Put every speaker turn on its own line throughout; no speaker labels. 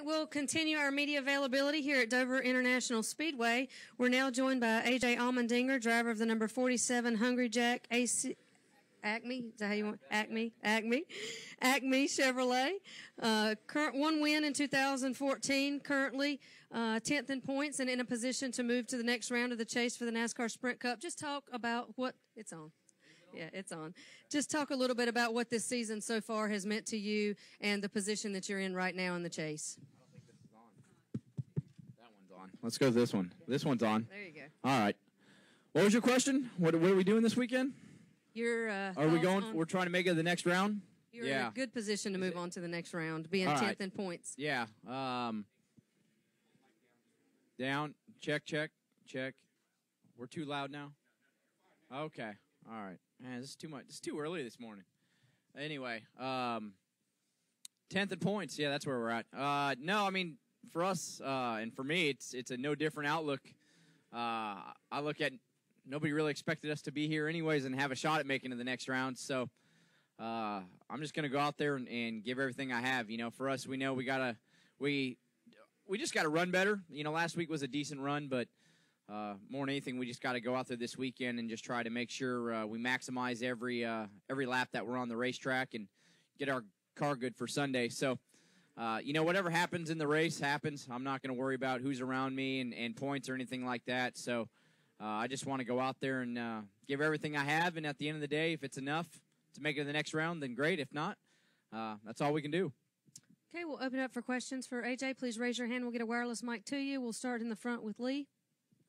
we'll continue our media availability here at Dover International Speedway. We're now joined by A.J. Allmendinger, driver of the number 47 Hungry Jack Acme. Is that how you want? Acme Chevrolet. Current one win in 2014. Currently 10th in points and in a position to move to the next round of the chase for the NASCAR Sprint Cup. Just talk about what it's on. Yeah, it's on. Just talk a little bit about what this season so far has meant to you and the position that you're in right now in the chase.
I don't think this is on. That one's on. Let's go to this one. This one's on.
There you go.
All right. What was your question? What are we doing this weekend?
Are
we going? We're trying to make it to the next round?
You're in a good position to move on to the next round, being 10th in points.
Yeah. Down. Check. We're too loud now? Okay. All right. Man, this is too much. It's too early this morning. Anyway, 10th in points. Yeah, that's where we're at. No, I mean, for us and for me, it's a no different outlook. I look at nobody really expected us to be here anyways and have a shot at making it to the next round. So I'm just going to go out there and give everything I have. You know, for us, we know we just got to run better. You know, last week was a decent run, but more than anything, we just got to go out there this weekend and just try to make sure we maximize every lap that we're on the racetrack and get our car good for Sunday. So, you know, whatever happens in the race happens. I'm not going to worry about who's around me and points or anything like that. So I just want to go out there and give everything I have. And at the end of the day, if it's enough to make it to the next round, then great. If not, that's all we can do.
Okay, we'll open it up for questions for AJ. Please raise your hand. We'll get a wireless mic to you. We'll start in the front with Lee.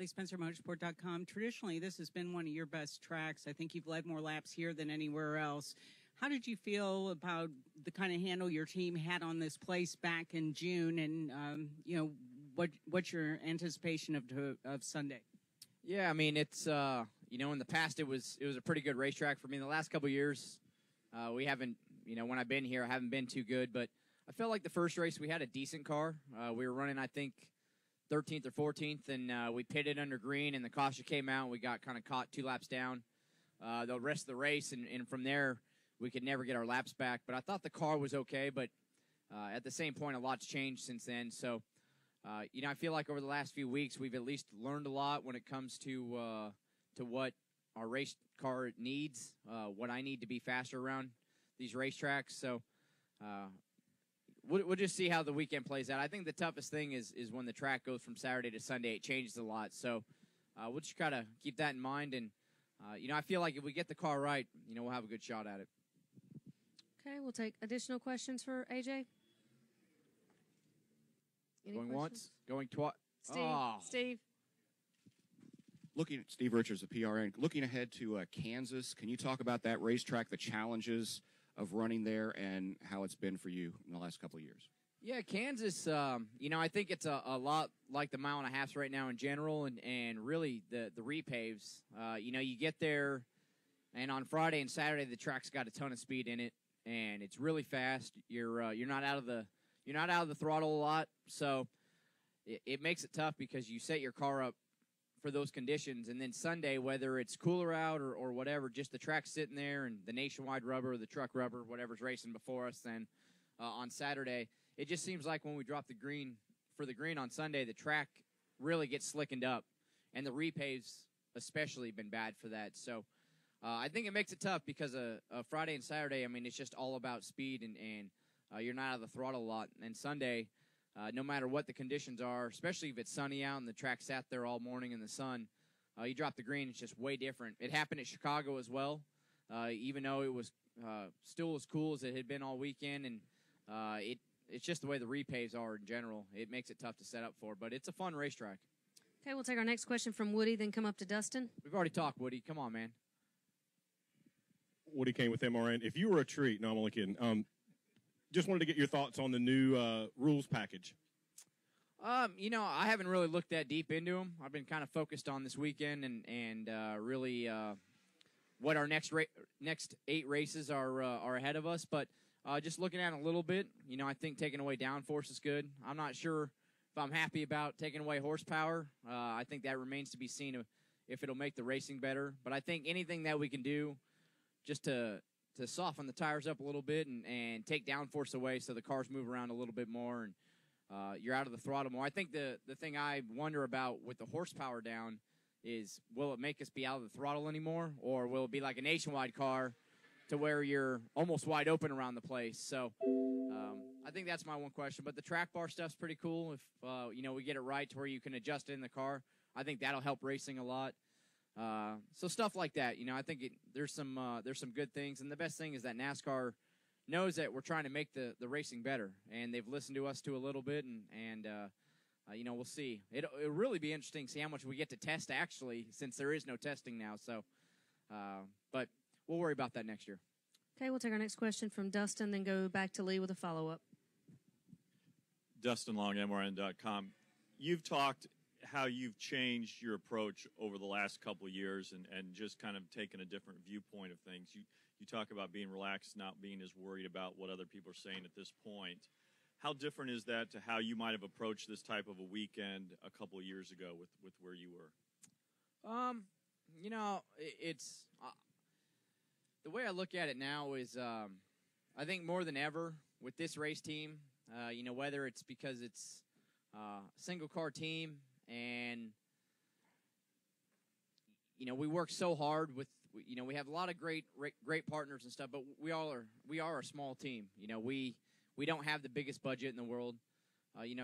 LeeSpencerMotorsport.com. Traditionally, this has been one of your best tracks. I think you've led more laps here than anywhere else. How did you feel about the kind of handle your team had on this place back in June? And, you know, what's your anticipation of Sunday?
Yeah, I mean, it's, you know, in the past it was a pretty good racetrack for me. In the last couple of years, we haven't, you know, when I've been here, I haven't been too good. But I felt like the first race we had a decent car. We were running, I think, 13th or 14th, and we pitted under green, and the caution came out, and we got kind of caught 2 laps down the rest of the race, and from there, we could never get our laps back. But I thought the car was okay, but at the same point, a lot's changed since then. So, you know, I feel like over the last few weeks, we've at least learned a lot when it comes to what our race car needs, what I need to be faster around these racetracks. So, we'll just see how the weekend plays out. I think the toughest thing is when the track goes from Saturday to Sunday. It changes a lot. So we'll just try to keep that in mind. And, you know, I feel like if we get the car right, you know, we'll have a good shot at it.
Okay, we'll take additional questions for AJ. Any
going
questions?
Once, going twice.
Steve.
Looking at Steve Richards of PRN, looking ahead to Kansas, can you talk about that racetrack, the challenges of running there, and how it's been for you in the last couple of years?
Yeah, Kansas, you know, I think it's a lot like the mile and a half right now in general, and really the repaves. You know, you get there, and on Friday and Saturday the track's got a ton of speed in it, and it's really fast. You're not out of the throttle a lot, so it makes it tough because you set your car up for those conditions, and then Sunday, whether it's cooler out or whatever, just the track's sitting there and the nationwide rubber, the truck rubber, whatever's racing before us, then on Saturday, it just seems like when we drop the green on Sunday, the track really gets slickened up, and the repaves especially been bad for that. So I think it makes it tough because Friday and Saturday, I mean, it's just all about speed, and you're not out of the throttle a lot. And Sunday, no matter what the conditions are, especially if it's sunny out and the track sat there all morning in the sun, you drop the green, it's just way different. It happened at Chicago as well, even though it was still as cool as it had been all weekend, and it's just the way the repaves are in general. It makes it tough to set up for, but it's a fun racetrack.
Okay, we'll take our next question from Woody, then come up to Dustin.
We've already talked, Woody. Come on, man.
Woody Kane with MRN. If you were a treat, no, I'm only kidding. Just wanted to get your thoughts on the new rules package.
You know, I haven't really looked that deep into them. I've been kind of focused on this weekend and really what our next 8 races are ahead of us. But just looking at it a little bit, you know, I think taking away downforce is good. I'm not sure if I'm happy about taking away horsepower. I think that remains to be seen if it'll make the racing better. But I think anything that we can do just to soften the tires up a little bit and take downforce away so the cars move around a little bit more and you're out of the throttle more. I think the thing I wonder about with the horsepower down is, will it make us be out of the throttle anymore, or will it be like a nationwide car to where you're almost wide open around the place? So I think that's my one question. But the track bar stuff's pretty cool. If we get it right to where you can adjust it in the car, I think that'll help racing a lot. So stuff like that. I think there's some good things, and the best thing is that NASCAR knows that we're trying to make the racing better, and they've listened to us too a little bit, and we'll see. It'll really be interesting to see how much we get to test, actually, since there is no testing now. So, but we'll worry about that next year.
Okay, we'll take our next question from Dustin, then go back to Lee with a follow-up.
Dustin Long, MRN.com. You've talked how you've changed your approach over the last couple of years and just kind of taken a different viewpoint of things. You talk about being relaxed, not being as worried about what other people are saying at this point. How different is that to how you might have approached this type of a weekend a couple of years ago with where you were?
It's the way I look at it now is I think more than ever with this race team, whether it's because it's a single car team and we work so hard with we have a lot of great partners and stuff, but we are a small team. We don't have the biggest budget in the world.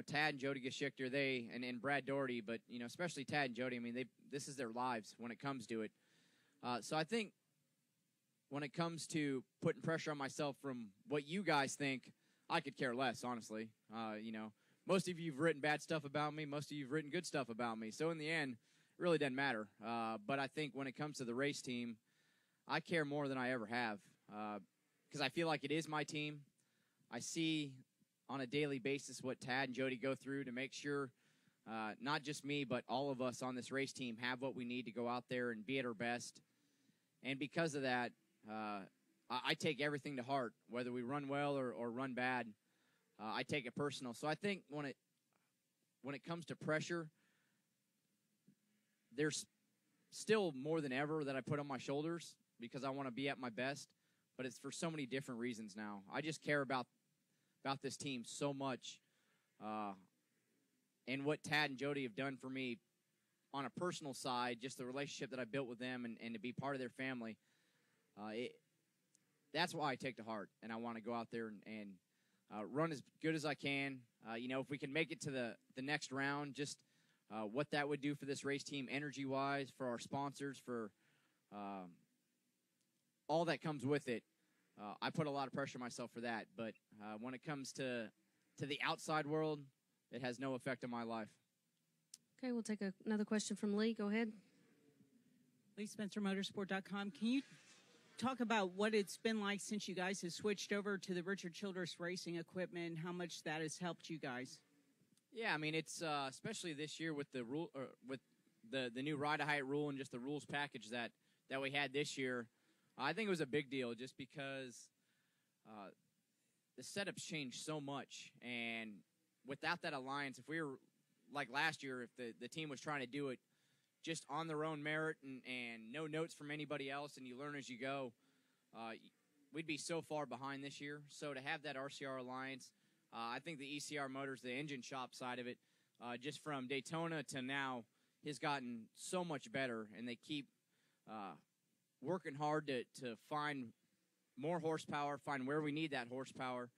Tad and Jody Geschichter, and Brad Doherty, but especially Tad and Jody. I mean, this is their lives when it comes to it. So I think when it comes to putting pressure on myself from what you guys think, I could care less, honestly. Most of you have written bad stuff about me. Most of you have written good stuff about me. So in the end, it really doesn't matter. But I think when it comes to the race team, I care more than I ever have because I feel like it is my team. I see on a daily basis what Tad and Jody go through to make sure not just me, but all of us on this race team have what we need to go out there and be at our best. And because of that, I take everything to heart, whether we run well or run bad. I take it personal. So I think when it comes to pressure, there's still more than ever that I put on my shoulders because I want to be at my best, but it's for so many different reasons now. I just care about this team so much, and what Tad and Jody have done for me on a personal side, just the relationship that I built with them and to be part of their family. That's why I take to heart, and I want to go out there and run as good as I can. If we can make it to the next round, just what that would do for this race team energy-wise, for our sponsors, for all that comes with it. I put a lot of pressure on myself for that. But when it comes to the outside world, it has no effect on my life.
Okay, we'll take another question from Lee. Go ahead.
Lee Spencer, Motorsport.com. Can you talk about what it's been like since you guys have switched over to the Richard Childress racing equipment, how much that has helped you guys?
Yeah, I mean, it's especially this year with the rule, with the new ride height rule and just the rules package that we had this year. I think it was a big deal just because the setup's changed so much, and without that alliance, if we were like last year, if the team was trying to do it just on their own merit and no notes from anybody else, and you learn as you go, we'd be so far behind this year. So to have that RCR alliance, I think the ECR Motors, the engine shop side of it, just from Daytona to now, has gotten so much better, and they keep working hard to find more horsepower, find where we need that horsepower,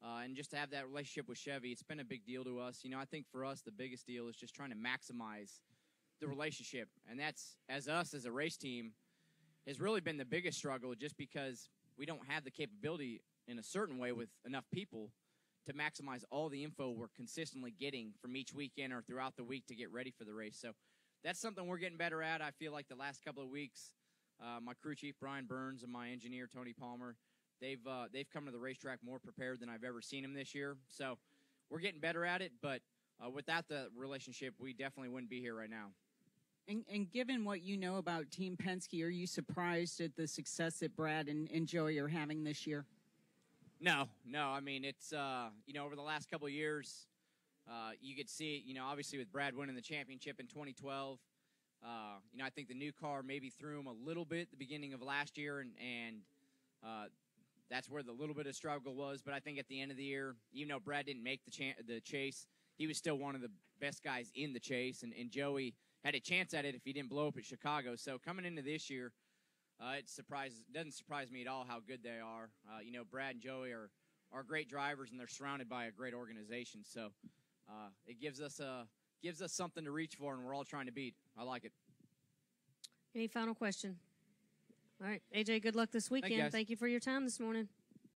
and just to have that relationship with Chevy. It's been a big deal to us. I think for us, the biggest deal is just trying to maximize the relationship, and that's, as a race team, has really been the biggest struggle just because we don't have the capability in a certain way with enough people to maximize all the info we're consistently getting from each weekend or throughout the week to get ready for the race. So that's something we're getting better at. I feel like the last couple of weeks, my crew chief, Brian Burns, and my engineer, Tony Palmer, they've come to the racetrack more prepared than I've ever seen them this year. So we're getting better at it, but without the relationship, we definitely wouldn't be here right now.
And given what you know about Team Penske, are you surprised at the success that Brad and Joey are having this year?
No. I mean, it's, over the last couple of years, you could see, obviously with Brad winning the championship in 2012, I think the new car maybe threw him a little bit at the beginning of last year, and that's where the little bit of struggle was. But I think at the end of the year, even though Brad didn't make the chase, he was still one of the best guys in the chase, and Joey had a chance at it if he didn't blow up at Chicago. So coming into this year, doesn't surprise me at all how good they are. Brad and Joey are great drivers, and they're surrounded by a great organization. So it gives us something to reach for, and we're all trying to beat. I like it.
Any final question? All right, AJ, good luck this weekend.
Thank you, guys.
Thank you for your time this morning.